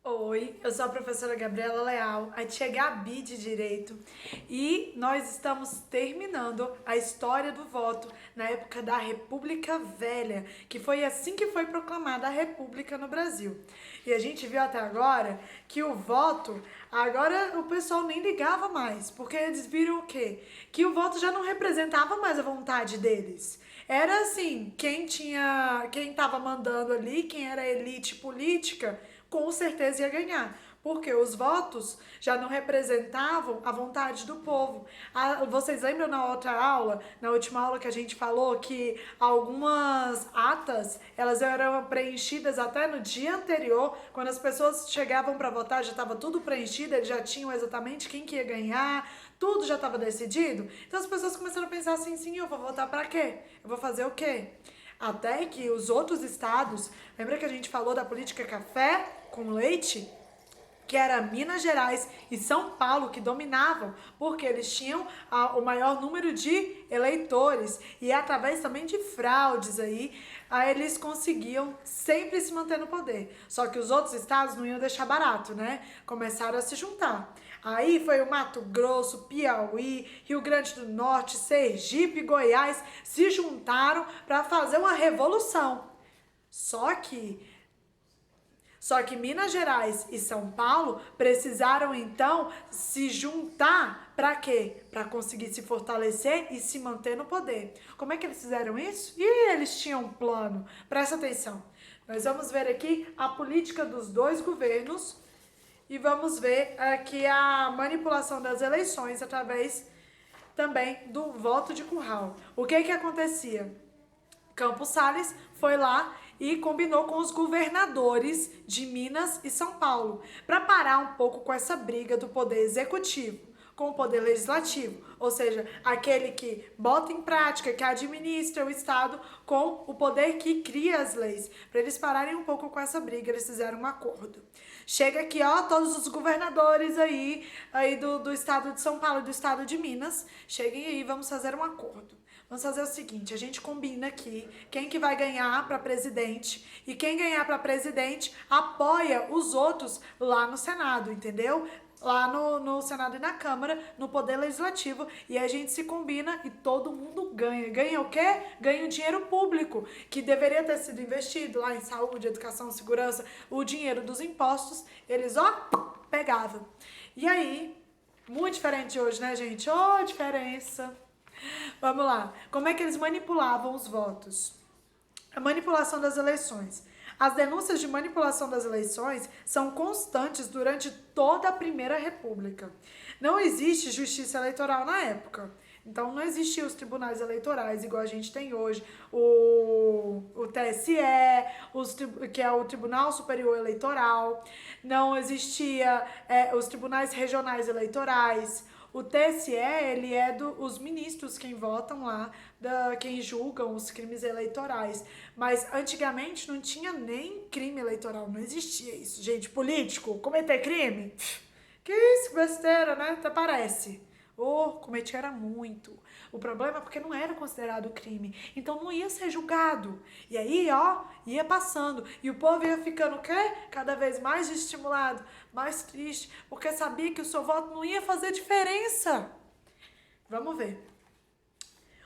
Oi, eu sou a professora Gabriela Leal, a tia Gabi de Direito, e nós estamos terminando a história do voto na época da República Velha, que foi assim que foi proclamada a República no Brasil. E a gente viu até agora que o voto, agora o pessoal nem ligava mais, porque eles viram o quê? Que o voto já não representava mais a vontade deles. Era assim, quem estava mandando ali, quem era a elite política, com certeza ia ganhar, porque os votos já não representavam a vontade do povo. Vocês lembram na outra aula, na última aula que a gente falou que algumas atas, elas eram preenchidas até no dia anterior, quando as pessoas chegavam para votar, já estava tudo preenchido, eles já tinham exatamente quem que ia ganhar, tudo já estava decidido. Então as pessoas começaram a pensar assim, sim, eu vou votar para quê? Eu vou fazer o quê? Até que os outros estados, lembra que a gente falou da política café com leite? Que era Minas Gerais e São Paulo que dominavam, porque eles tinham o maior número de eleitores e através também de fraudes aí eles conseguiam sempre se manter no poder. Só que os outros estados não iam deixar barato, né? Começaram a se juntar. Aí foi o Mato Grosso, Piauí, Rio Grande do Norte, Sergipe, Goiás se juntaram para fazer uma revolução. Só que só que Minas Gerais e São Paulo precisaram então se juntar para quê? Para conseguir se fortalecer e se manter no poder. Como é que eles fizeram isso? E eles tinham um plano. Presta atenção. Nós vamos ver aqui a política dos dois governos e vamos ver aqui a manipulação das eleições através também do voto de curral. O que que acontecia? Campos Salles foi lá e combinou com os governadores de Minas e São Paulo para parar um pouco com essa briga do poder executivo com o poder legislativo, ou seja, aquele que bota em prática, que administra o Estado com o poder que cria as leis. Para eles pararem um pouco com essa briga, eles fizeram um acordo. Chega aqui, ó, todos os governadores aí do Estado de São Paulo e do Estado de Minas, cheguem aí, vamos fazer um acordo. Vamos fazer o seguinte, a gente combina aqui quem que vai ganhar para presidente e quem ganhar para presidente apoia os outros lá no Senado, entendeu? Lá no Senado e na Câmara, no Poder Legislativo, e a gente se combina e todo mundo ganha. Ganha o quê? Ganha o dinheiro público, que deveria ter sido investido lá em saúde, educação, segurança, o dinheiro dos impostos, eles, ó, pegavam. E aí, muito diferente hoje, né, gente? Ô, diferença! Vamos lá. Como é que eles manipulavam os votos? A manipulação das eleições. As denúncias de manipulação das eleições são constantes durante toda a Primeira República. Não existe justiça eleitoral na época. Então não existiam os tribunais eleitorais igual a gente tem hoje, o TSE, que é o Tribunal Superior Eleitoral, não existia os tribunais regionais eleitorais. O TSE, ele é os ministros quem votam lá, quem julgam os crimes eleitorais. Mas antigamente não tinha nem crime eleitoral, não existia isso. Gente, político, cometer crime? Que isso, besteira, né? Até parece. Cometia era muito. O problema é porque não era considerado crime. Então não ia ser julgado. E aí, ó, ia passando. E o povo ia ficando o quê? Cada vez mais estimulado, mais triste, porque sabia que o seu voto não ia fazer diferença. Vamos ver.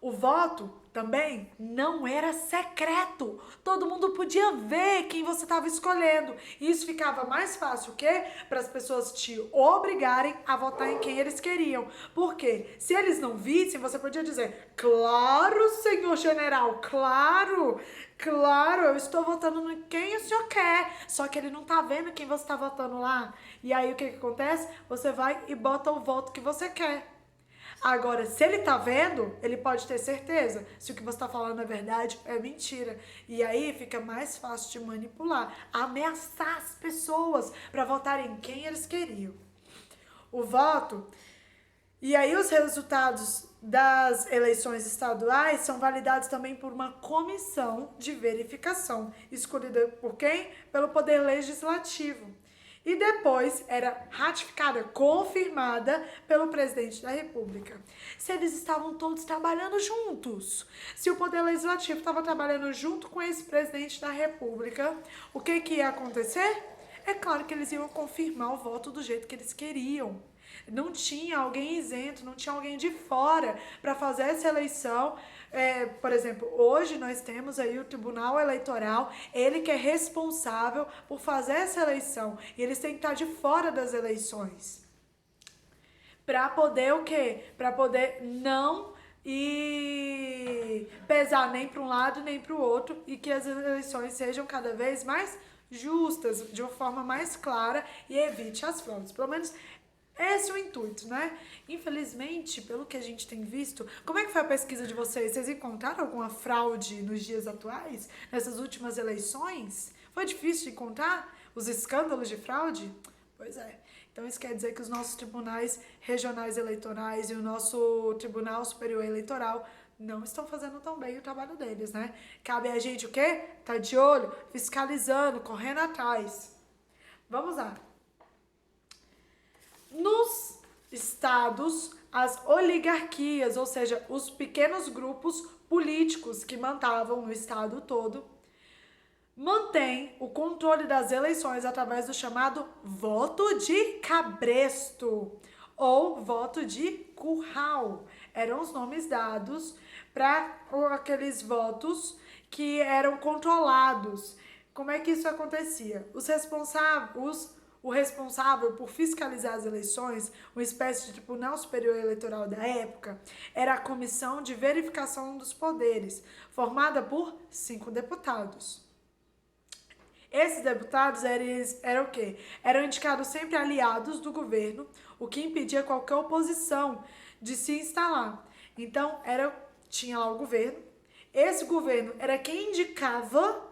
O voto também não era secreto. Todo mundo podia ver quem você estava escolhendo. E isso ficava mais fácil, o quê? Para as pessoas te obrigarem a votar em quem eles queriam. Porque se eles não vissem, você podia dizer: claro, senhor general, claro, claro, eu estou votando em quem o senhor quer. Só que ele não tá vendo quem você está votando lá. E aí o que acontece? Você vai e bota o voto que você quer. Agora, se ele tá vendo, ele pode ter certeza se o que você tá falando é verdade ou é mentira. E aí fica mais fácil de manipular, ameaçar as pessoas para votarem em quem eles queriam. O voto. E aí os resultados das eleições estaduais são validados também por uma comissão de verificação, escolhida por quem? Pelo Poder Legislativo. E depois era ratificada, confirmada pelo presidente da República. Se eles estavam todos trabalhando juntos, se o Poder Legislativo estava trabalhando junto com esse presidente da República, o que ia acontecer? é claro que eles iam confirmar o voto do jeito que eles queriam. Não tinha alguém isento, não tinha alguém de fora para fazer essa eleição. Por exemplo, hoje nós temos aí o Tribunal Eleitoral, ele que é responsável por fazer essa eleição. E eles têm que estar de fora das eleições. Para poder o quê? Para poder não ir pesar nem para um lado nem para o outro e que as eleições sejam cada vez mais justas, de uma forma mais clara e evite as fraudes. Pelo menos esse é o intuito, né? Infelizmente, pelo que a gente tem visto, como é que foi a pesquisa de vocês? Vocês encontraram alguma fraude nos dias atuais, nessas últimas eleições? Foi difícil de encontrar os escândalos de fraude? Pois é. Então isso quer dizer que os nossos tribunais regionais eleitorais e o nosso Tribunal Superior Eleitoral não estão fazendo tão bem o trabalho deles, né? Cabe a gente o quê? Tá de olho, fiscalizando, correndo atrás. Vamos lá. Nos estados, as oligarquias, ou seja, os pequenos grupos políticos que mandavam no estado todo, mantém o controle das eleições através do chamado voto de cabresto ou voto de curral. Eram os nomes dados para aqueles votos que eram controlados. Como é que isso acontecia? O responsável por fiscalizar as eleições, uma espécie de Tribunal Superior Eleitoral da época, era a Comissão de Verificação dos Poderes, formada por 5 deputados. Esses deputados eram o quê? Eram indicados sempre aliados do governo, o que impedia qualquer oposição de se instalar. Então, tinha lá o governo. Esse governo era quem indicava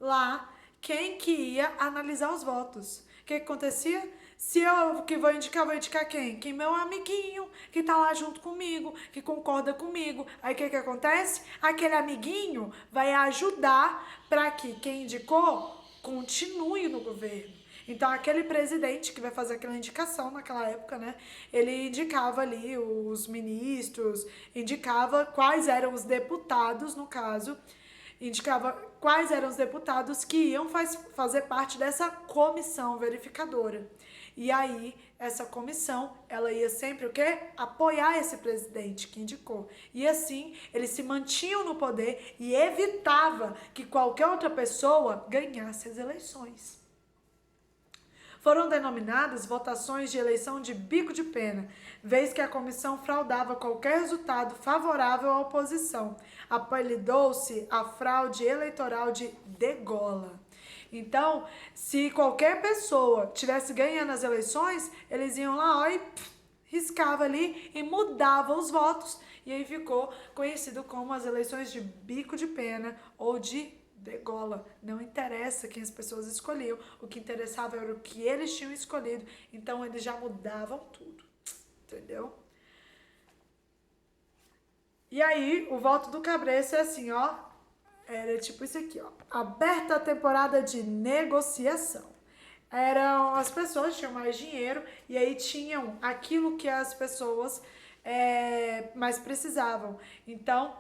lá quem que ia analisar os votos. O que acontecia? Se eu que vou indicar quem? Quem meu amiguinho, que tá lá junto comigo, que concorda comigo. Aí o que acontece? Aquele amiguinho vai ajudar para que quem indicou continue no governo. Então, aquele presidente que vai fazer aquela indicação naquela época, né? Ele indicava ali os ministros, indicava quais eram os deputados, no caso, indicava quais eram os deputados que iam fazer parte dessa comissão verificadora. E aí, essa comissão, ela ia sempre o quê? Apoiar esse presidente que indicou. E assim, eles se mantinham no poder e evitava que qualquer outra pessoa ganhasse as eleições. Foram denominadas votações de eleição de bico de pena, vez que a comissão fraudava qualquer resultado favorável à oposição. Apelidou-se a fraude eleitoral de degola. Então, se qualquer pessoa tivesse ganhando as eleições, eles iam lá e riscava ali e mudava os votos. E aí ficou conhecido como as eleições de bico de pena ou de degola. Não interessa quem as pessoas escolhiam, o que interessava era o que eles tinham escolhido, então eles já mudavam tudo, entendeu? E aí, o voto do cabresto é assim, ó, era tipo isso aqui, ó, aberta a temporada de negociação. As pessoas tinham mais dinheiro e aí tinham aquilo que as pessoas mais precisavam. Então,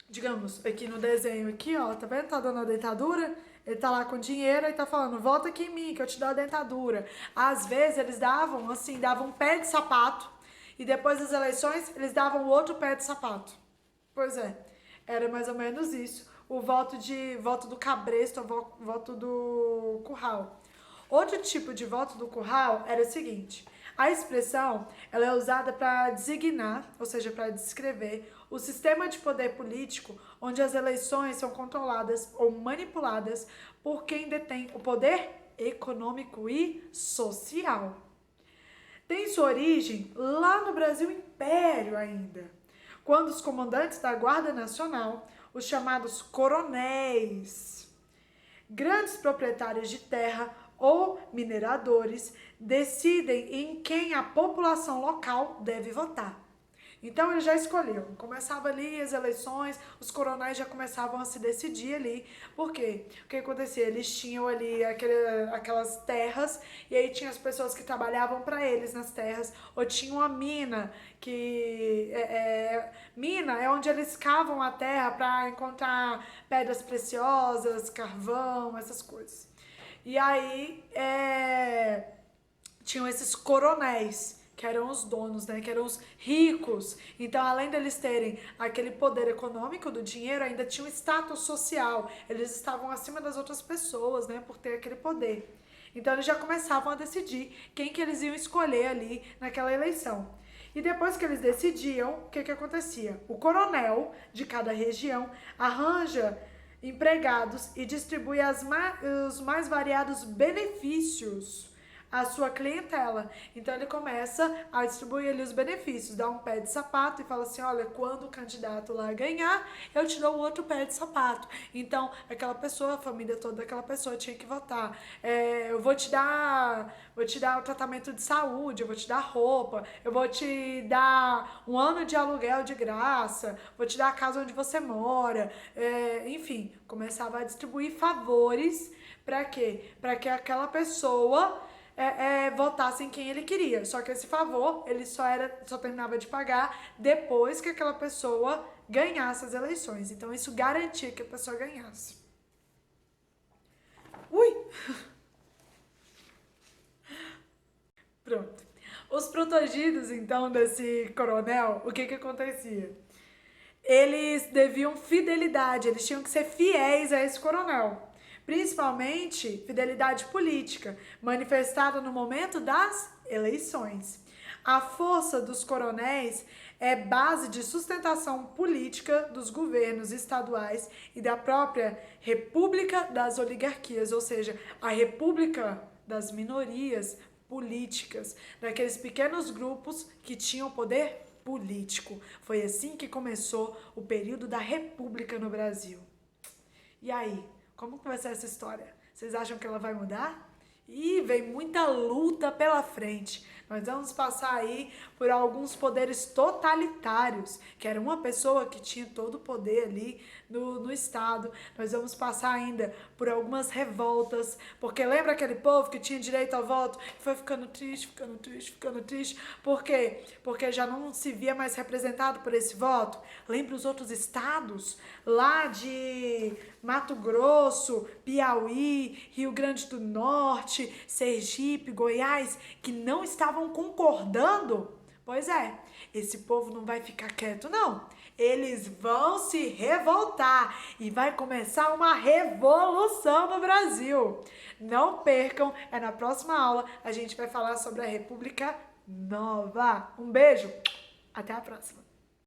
digamos, aqui no desenho aqui, ó, tá vendo? Tá dando a dentadura? Ele tá lá com dinheiro e tá falando, volta aqui em mim que eu te dou a dentadura. Às vezes eles davam, assim, davam um pé de sapato e depois das eleições eles davam outro pé de sapato. Pois é, era mais ou menos isso. O voto do cabresto, o voto do curral. Outro tipo de voto do curral era o seguinte: a expressão ela é usada para designar, ou seja, para descrever o sistema de poder político onde as eleições são controladas ou manipuladas por quem detém o poder econômico e social. Tem sua origem lá no Brasil Império ainda, quando os comandantes da Guarda Nacional, os chamados coronéis, grandes proprietários de terra ou mineradores, decidem em quem a população local deve votar. Então eles já escolhiam, começava ali as eleições, os coronéis já começavam a se decidir ali, por quê? O que acontecia? Eles tinham ali aquelas terras, e aí tinha as pessoas que trabalhavam para eles nas terras, ou tinha uma mina, mina é onde eles cavam a terra para encontrar pedras preciosas, carvão, essas coisas. E aí, tinham esses coronéis, que eram os donos, né, que eram os ricos. Então, além deles terem aquele poder econômico do dinheiro, ainda tinha um status social. Eles estavam acima das outras pessoas, né, por ter aquele poder. Então, eles já começavam a decidir quem que eles iam escolher ali naquela eleição. E depois que eles decidiam, o que que acontecia? O coronel de cada região arranja empregados e distribui os mais variados benefícios à sua clientela. Então ele começa a distribuir ali os benefícios, dá um pé de sapato e fala assim, olha, quando o candidato lá ganhar, eu te dou outro pé de sapato. Então aquela pessoa, a família toda daquela pessoa tinha que votar. Eu vou te dar o tratamento de saúde, eu vou te dar roupa, eu vou te dar um ano de aluguel de graça, vou te dar a casa onde você mora, enfim, começava a distribuir favores para quê? Para que aquela pessoa votasse em quem ele queria. Só que esse favor, ele só terminava de pagar depois que aquela pessoa ganhasse as eleições. Então isso garantia que a pessoa ganhasse. Ui! Pronto. Os protegidos, então, desse coronel, o que que acontecia? Eles deviam fidelidade, eles tinham que ser fiéis a esse coronel. Principalmente fidelidade política, manifestada no momento das eleições. A força dos coronéis é base de sustentação política dos governos estaduais e da própria República das Oligarquias, ou seja, a República das minorias políticas, daqueles pequenos grupos que tinham poder político. Foi assim que começou o período da República no Brasil. E aí, como que vai ser essa história? Vocês acham que ela vai mudar? E vem muita luta pela frente. Nós vamos passar aí por alguns poderes totalitários, que era uma pessoa que tinha todo o poder ali no Estado. Nós vamos passar ainda por algumas revoltas, porque lembra aquele povo que tinha direito ao voto? Que foi ficando triste, ficando triste, ficando triste. Por quê? Porque já não se via mais representado por esse voto. Lembra os outros estados? Lá de Mato Grosso, Piauí, Rio Grande do Norte, Sergipe, Goiás, que não estavam concordando? Pois é, esse povo não vai ficar quieto, não. Eles vão se revoltar e vai começar uma revolução no Brasil. Não percam, na próxima aula a gente vai falar sobre a República Nova. Um beijo, até a próxima.